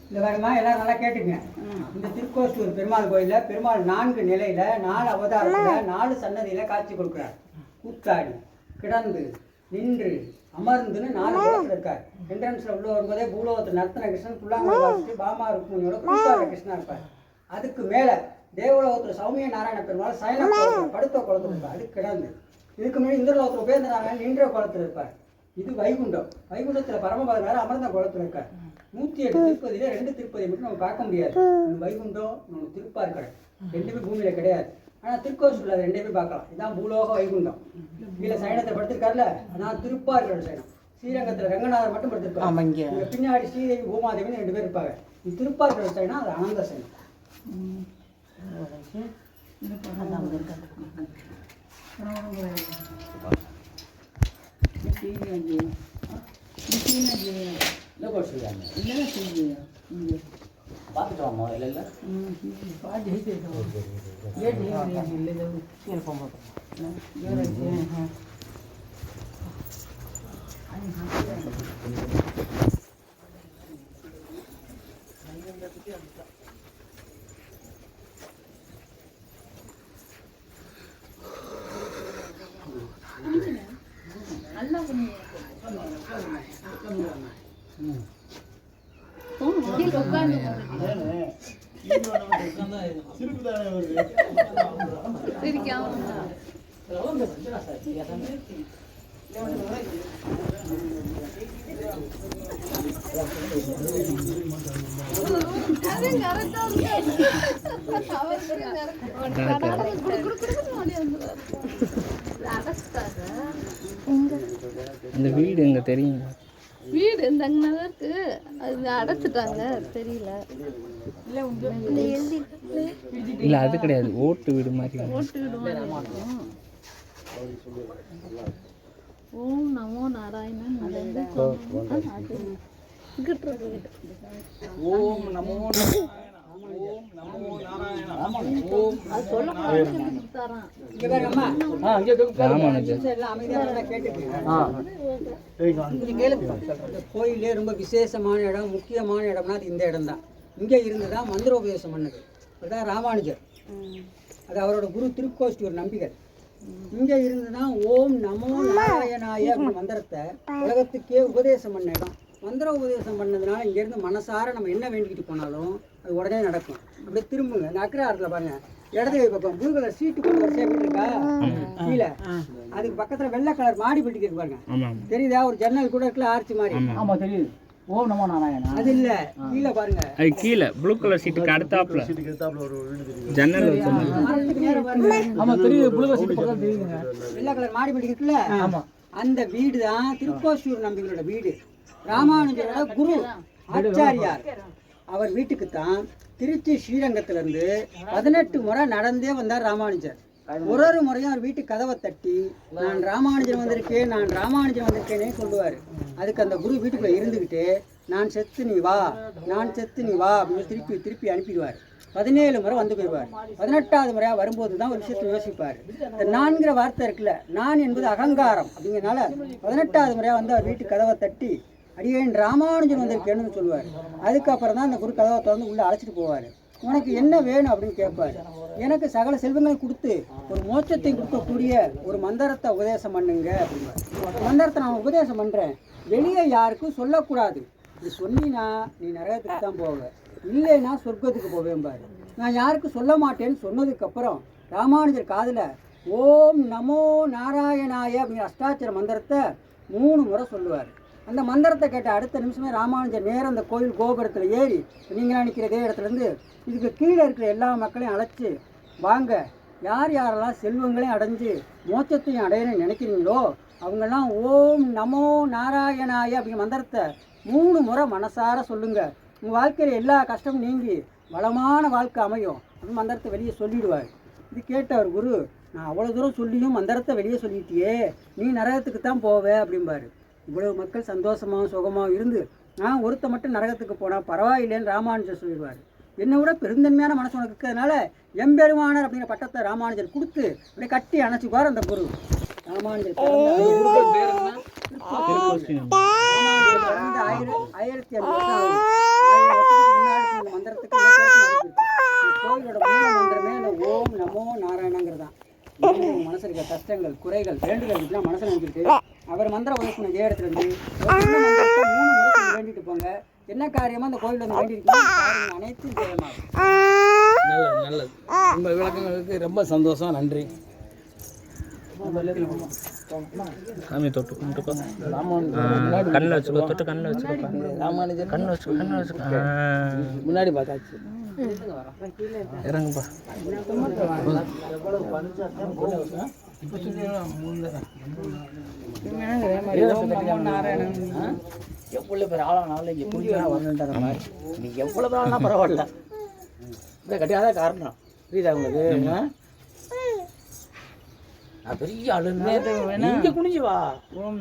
இந்த வரமா எல்லாரும் நல்லா கேட்டுங்க. இந்த திருக்கோஷ்டூர் பெருமாள் கோயிலில் பெருமாள் 4 நிலையில் 4 அவதாரத்தில் 4 சன்னதியில் காட்சி கொடுக்குறார். கூத்தாடி, கிடந்து, நின்று, அமர்ந்துன்னு 4 கோலத்தில் இருக்கார். என்ட்ரன்ஸில் உள்ள வரும்போதே பூலோகத்தில் நர்த்தன கிருஷ்ணன், புல்லாங்குழல் வாசித்து பாமா ருக்மிணியோட கூத்தாட கிருஷ்ணன் இருப்பார். அதுக்கு மேலே தேவலோகத்தில் சௌமிய நாராயண பெருமாள் சயன கோலத்தில் படுத்த கோலத்தில் இருப்பார். அது கிடந்து. இதுக்கு முன்னாடி இந்திரலோகத்தில் உபேந்திர நாராயணன் நின்ற கோலத்தில் இருப்பார். இது வைகுண்டம். வைகுண்டத்தில் பரமபதனார் அமர்ந்த கோலத்தில் இருக்கார். 108 திருப்பதியில் 2 திருப்பதி மட்டும் நம்ம பார்க்க முடியாது. வைகுண்டம் நம்ம திருப்பார்கடை ரெண்டுமே பூமியில கிடையாது. ஆனால் திருக்கோசூரில் அது 2 பார்க்கலாம். இதுதான் பூலோக வைகுண்டம். கீழே சயனத்தை படுத்திருக்காருல, அதான் திருப்பார்கடை சயனம். ஸ்ரீரங்கத்தில் ரங்கநாதர் மட்டும் படுத்திருப்பாங்க. பின்னாடி ஸ்ரீதேவி பூமாதேவின்னு 2 பேர் இருப்பாங்க. இது திருப்பார்கடை சயனம், அது அனந்த சயனம். பார்த்துட்டு வாமா இல்லை அந்த வீடு எங்க தெரியும்? வீடு இந்த இருக்கு, அது அடைச்சிட்டாங்க, தெரியல. இல்ல அது கிடையாது, ஓட்டு வீடு மாதிரி. ஓட்டு வீடு மாதிரி. ஓம் நமோ நாராயணன். ஓம் நமோ கோயிலே ரொம்ப விசேஷமான இடம், முக்கியமான இடம்னா அது இந்த இடம் தான். இங்கே இருந்து தான் மந்திரோபதேசம் பண்ணது. அதுதான் ராமானுஜர். அது அவரோட குரு திருக்கோஷ்டூர் நம்பிகள். இங்கே இருந்து தான் ஓம் நமோ நாராயணாய மந்திரத்தை உலகத்துக்கே உபதேசம் பண்ண இடம். மந்திர உபதேசம் பண்ணதுனால இங்கேருந்து மனசார நம்ம என்ன வேண்டிக்கிட்டு போனாலும் அது உடனே நடக்கும். அப்படியே திரும்புங்க. இந்த அக்ரஹாரத்தில் பாருங்க, இடது கை பக்கம் ப்ளூ கலர் சீட்டு கொண்டு வரிசையாக வீட்டு இருக்கா கீழே, அதுக்கு பக்கத்தில் வெள்ளை கலர் மாடி பெட்டிக்கு பாருங்க, தெரியுதா? ஒரு ஜன்னல் கூட இருக்குல்ல, ஆர்ச்சி மாதிரி. ஆமா தெரியுது. ஓம் நமோ நாராயணா. அது இல்ல, கீழே பாருங்க, அது கீழே ப்ளூ கலர் சீட்டுக்கு அடுத்தாப்புல ஜன்னல் ஆமா தெரியுது. ப்ளூ கலர் சீட்டு பக்கத்துல தெரியுதுங்க. வெள்ளை கலர் மாடி பெட்டிக்கு இருக்குல்ல, ஆமா, அந்த வீடு தான் திருக்கோஷ்டூர் நம்பிகளோட வீடு. ராமானுஜரோட குரு ஆச்சாரியார். அவர் வீட்டுக்கு தான் திருச்சி ஸ்ரீரங்கத்திலிருந்து 18 முறை நடந்தே வந்தார் ராமானுஜர். ஒரு முறையும் அவர் வீட்டு கதவை தட்டி நான் ராமானுஜன் வந்திருக்கேன், நான் ராமானுஜன் வந்திருக்கேனே சொல்லுவார். அதுக்கு அந்த குரு வீட்டுக்குள்ள இருந்துக்கிட்டு நான் செத்து நீ வா, நான் செத்து நீ வா அப்படின்னு திருப்பி திருப்பி அனுப்பிடுவார். 17 முறை வந்து போயிடுவார். 18வது முறையாக வரும்போது தான் ஒரு விஷயத்தை யோசிப்பார். இந்த நான்கிற வார்த்தை இருக்குல்ல, நான் என்பது அகங்காரம் அப்படிங்கிறனால 18வது முறையாக வந்து அவர் வீட்டு கதவை தட்டி அடியேன் ராமானுஜன் வந்திருக்கேன்னு சொல்லுவார். அதுக்கப்புறம் தான் அந்த குரு கதவை திறந்து உள்ளே அழைச்சிட்டு போவார். உனக்கு என்ன வேணும் அப்படின்னு கேட்பார். எனக்கு சகல செல்வங்களையும் கொடுத்து ஒரு மோட்சத்தையும் கொடுக்கக்கூடிய ஒரு மந்திரத்தை உபதேசம் பண்ணுங்க அப்படின்பார். மந்திரத்தை நான் உபதேசம் பண்ணுறேன், வெளியே யாருக்கும் சொல்லக்கூடாது. இது சொன்னீன்னா நீ நரகத்துக்கு தான் போவ, இல்லைன்னா சொர்க்கத்துக்கு போவேன்பாரு. நான் யாருக்கும் சொல்ல மாட்டேன்னு சொன்னதுக்கப்புறம் ராமானுஜர் காதில் ஓம் நமோ நாராயணாய அப்படிங்கிற அஷ்டாட்சர மந்திரத்தை 3 முறை சொல்லுவார். அந்த மந்திரத்தை கேட்ட அடுத்த நிமிஷமே ராமானுஜர் நேரம் அந்த கோயில் கோபுரத்தில் ஏறி நீங்களாக நிற்கிற இதே இடத்துலேருந்து இதுக்கு கீழே இருக்கிற எல்லா மக்களையும் அழைச்சி வாங்க, யார் யாரெல்லாம் செல்வங்களையும் அடைஞ்சு மோட்சத்தையும் அடையணும்னு நினைக்கிறீங்களோ அவங்கெல்லாம் ஓம் நமோ நாராயணாய அப்படிங்கிற மந்திரத்தை 3 முறை மனசார சொல்லுங்கள். உங்கள் வாழ்க்கையில் எல்லா கஷ்டமும் நீங்கி வளமான வாழ்க்கை அமையும் அப்படின்னு மந்திரத்தை வெளியே சொல்லிடுவார். இது கேட்டவர் குரு, நான் அவ்வளோ தூரம் சொல்லியும் மந்திரத்தை வெளியே சொல்லிட்டியே, நீ நரகத்துக்கு தான் போவே அப்படிம்பாரு. இவ்வளவு மக்கள் சந்தோஷமாகவும் சுகமாகவும் இருந்து நான் ஒருத்த மட்டும் நரகத்துக்கு போனால் பரவாயில்லைன்னு ராமானுஜர் சொல்லிடுவார். என்னை விட பெருந்தன்மையான மனசு உனக்கு இருக்கிறதுனால எம்பெருமானர் அப்படிங்கிற பட்டத்தை ராமானுஜர் கொடுத்து அப்படியே கட்டி அணைச்சிக்குவார் அந்த குரு. ராமானுஜர் வந்து 1500 வருஷம் ஆகுது. 1000 வருஷத்துக்கு முன்னாடி இந்த மந்திரத்துக்கு இந்த பேருக்கு மதிப்பு இருக்கு. இந்த கோயிலோட மூல மந்திரமே இந்த ஓம் நமோ நாராயணங்கிறது தான். உங்க மனசுல இருக்க கஷ்டங்கள், குறைகள், வேண்டுதல் இதெல்லாம் மனசுல நினைச்சிட்டு அவர் மந்திர உபதேசம் இதே இடத்துல இருந்து ஒரு சின்ன மந்திரத்தை 3 முறை சொல்லி வேண்டிட்டு போங்க. என்ன காரியமா அந்த கோயிலில் வந்து வேண்டியிருக்கீங்களோ அந்த காரியம் அனைத்தும் ஜெயமாகும். நல்லது நல்லது. உங்கள் விளக்கங்களுக்கு ரொம்ப சந்தோஷம். நன்றி. சாமி தொட்டு கும்பிட்டுக்கோ. கண்ணில் வச்சுக்கோ. தொட்டு கண்ணில் வச்சுக்கோ. ராமானுஜர் கண்ணில் வச்சுக்கோ. கண்ணில் வச்சுக்கோ. முன்னாடி பார்த்தாச்சு. இறங்குப்பா. எவ்வளோ பேர் ஆளானாலும் இங்கே குடிச்சா வரணுன்ற மாதிரி நீ எவ்வளோ பேர் ஆனா பரவாயில்ல. இந்த கட்டியாத காரணம் புரியுதா உங்களுக்கு? நான் பெரிய ஆளு இங்கே குனிஞ்சு வா. ஓம்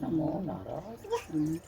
நமோ நாராயண.